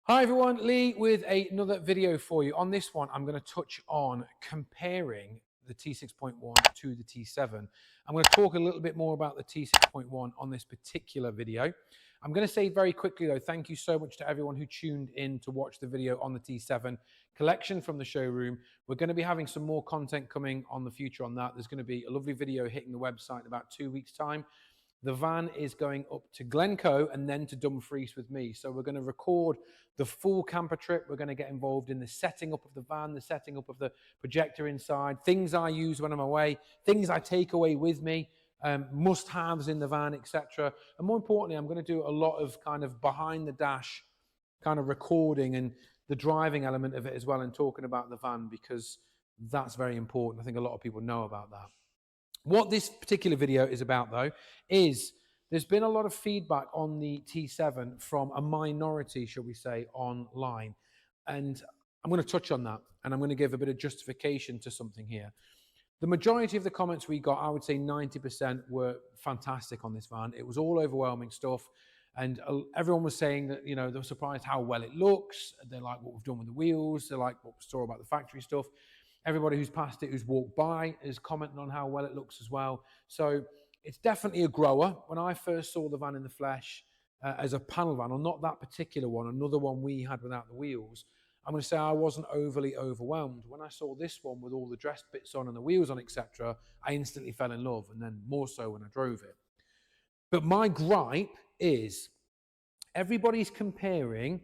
Hi everyone, Lee with another video for you. On this one, I'm going to touch on comparing the T6.1 to the T7. I'm going to talk a little bit more about the T6.1 on this particular video. I'm going to say very quickly though, thank you so much to everyone who tuned in to watch the video on the T7 collection from the showroom. We're going to be having some more content coming on the future on that. There's going to be a lovely video hitting the website in about 2 weeks' time. The van is going up to Glencoe and then to Dumfries with me. So we're going to record the full camper trip. We're going to get involved in the setting up of the van, the setting up of the projector inside, things I use when I'm away, things I take away with me, must-haves in the van, etc. And more importantly, I'm going to do a lot of kind of behind the dash kind of recording and the driving element of it as well, and talking about the van, because that's very important. I think a lot of people know about that. What this particular video is about, though, is there's been a lot of feedback on the T7 from a minority, shall we say, online. And I'm going to touch on that, and I'm going to give a bit of justification to something here. The majority of the comments we got, I would say 90%, were fantastic on this van. It was all overwhelming stuff. And everyone was saying that, you know, they were surprised how well it looks. They like what we've done with the wheels. They like what we saw about the factory stuff. Everybody who's passed it, who's walked by, is commenting on how well it looks as well. So it's definitely a grower. When I first saw the van in the flesh as a panel van, or not that particular one, another one we had without the wheels, I'm going to say I wasn't overly overwhelmed. When I saw this one with all the dress bits on and the wheels on, etc., I instantly fell in love, and then more so when I drove it. But my gripe is everybody's comparing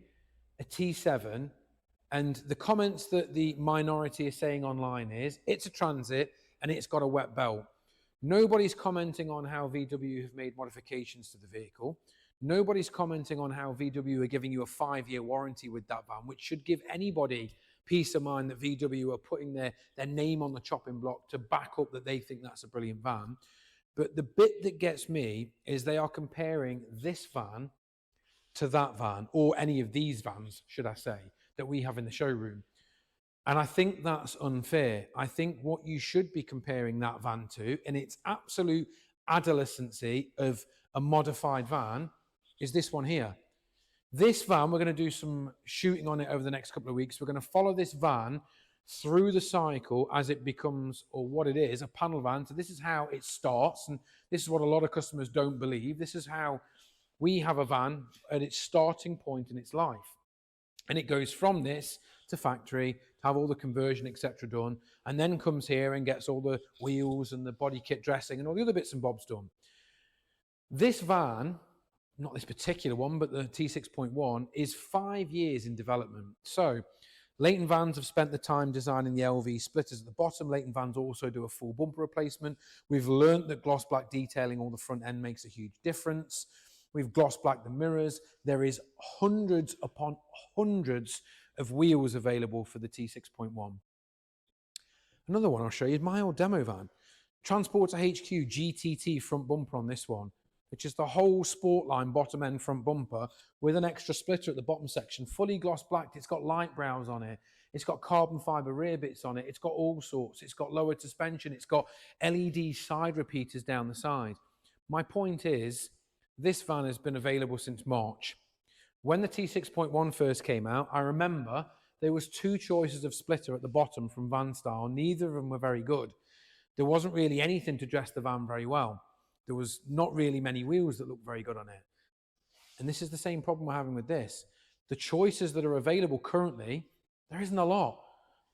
a T7, and the comments that the minority is saying online is, it's a Transit and it's got a wet belt. Nobody's commenting on how VW have made modifications to the vehicle. Nobody's commenting on how VW are giving you a 5-year warranty with that van, which should give anybody peace of mind that VW are putting their name on the chopping block to back up that they think that's a brilliant van. But the bit that gets me is they are comparing this van to that van, or any of these vans, should I say, that we have in the showroom. And I think that's unfair. I think what you should be comparing that van to, in its absolute adolescency of a modified van, is this one here. This van, we're going to do some shooting on it over the next couple of weeks. We're going to follow this van through the cycle as it becomes, or what it is, a panel van. So this is how it starts, and this is what a lot of customers don't believe. This is how we have a van at its starting point in its life. And it goes from this to factory, to have all the conversion, etc. done, and then comes here and gets all the wheels and the body kit dressing and all the other bits and bobs done. This van, not this particular one, but the T6.1, is 5 years in development. So Leighton Vans have spent the time designing the LV splitters at the bottom. Leighton Vans also do a full bumper replacement. We've learned that gloss black detailing all the front end makes a huge difference. We've gloss black the mirrors. There is hundreds upon hundreds of wheels available for the T6.1. Another one I'll show you is my old demo van. Transporter HQ GTT front bumper on this one, which is the whole Sportline bottom end front bumper with an extra splitter at the bottom section, fully gloss blacked. It's got light brows on it. It's got carbon fiber rear bits on it. It's got all sorts. It's got lowered suspension. It's got LED side repeaters down the side. My point is, this van has been available since March. When the T6.1 first came out, I remember there was 2 choices of splitter at the bottom from Van Style. Neither of them were very good. There wasn't really anything to dress the van very well. There was not really many wheels that looked very good on it. And this is the same problem we're having with this. The choices that are available currently, there isn't a lot.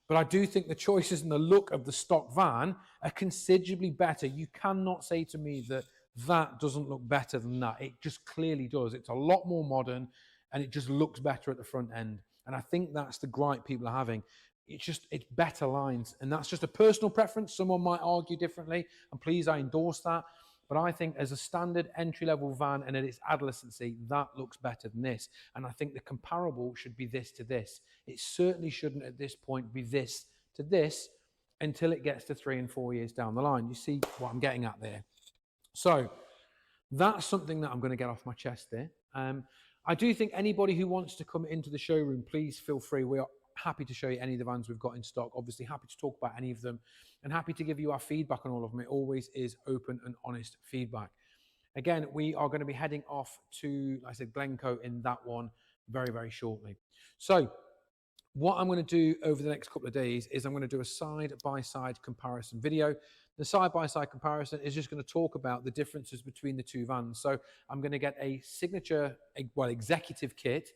But I do think the choices and the look of the stock van are considerably better. You cannot say to me that that doesn't look better than that. It just clearly does. It's a lot more modern, and it just looks better at the front end. And I think that's the gripe people are having. It's better lines. And that's just a personal preference. Someone might argue differently, and please, I endorse that. But I think as a standard entry-level van and at its adolescency, that looks better than this. And I think the comparable should be this to this. It certainly shouldn't at this point be this to this until it gets to 3 and 4 years down the line. You see what I'm getting at there? So that's something that I'm going to get off my chest there. I do think anybody who wants to come into the showroom, please feel free. We are happy to show you any of the vans we've got in stock. Obviously happy to talk about any of them, and happy to give you our feedback on all of them. It always is open and honest feedback. Again, we are going to be heading off to, like I said, Glencoe in that one very, very shortly. So what I'm going to do over the next couple of days is I'm going to do a side-by-side comparison video. The side-by-side comparison is just going to talk about the differences between the two vans. So I'm going to get a signature, well, executive kit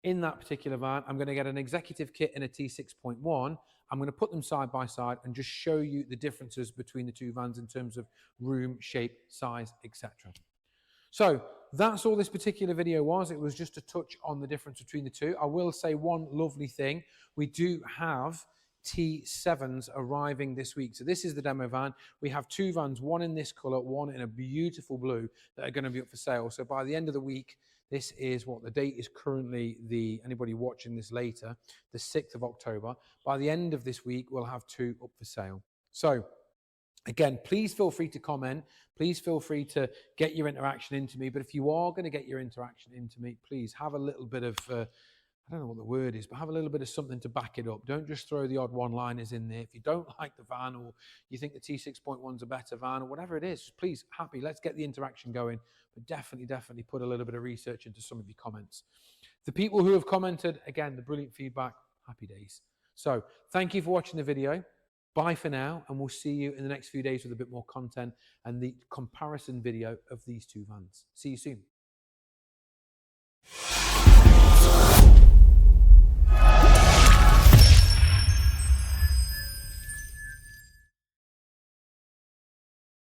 in that particular van. I'm going to get an executive kit in a T6.1. I'm going to put them side by side and just show you the differences between the two vans in terms of room, shape, size, etc. So that's all this particular video was. It was just to touch on the difference between the two. I will say one lovely thing. We do have T7s arriving this week. So this is the demo van. We have two vans, one in this color, one in a beautiful blue, that are going to be up for sale. So by the end of the week, this is what the date is currently, anybody watching this later, the 6th of October. By the end of this week, we'll have two up for sale. So again, please feel free to comment. Please feel free to get your interaction into me. But if you are going to get your interaction into me, please have a little bit of, I don't know what the word is, but have a little bit of something to back it up. Don't just throw the odd one-liners in there. If you don't like the van, or you think the T6.1 is a better van, or whatever it is, please, let's get the interaction going. But definitely put a little bit of research into some of your comments. The people who have commented, again, the brilliant feedback, happy days. So thank you for watching the video. Bye for now, and we'll see you in the next few days with a bit more content and the comparison video of these two vans. See you soon.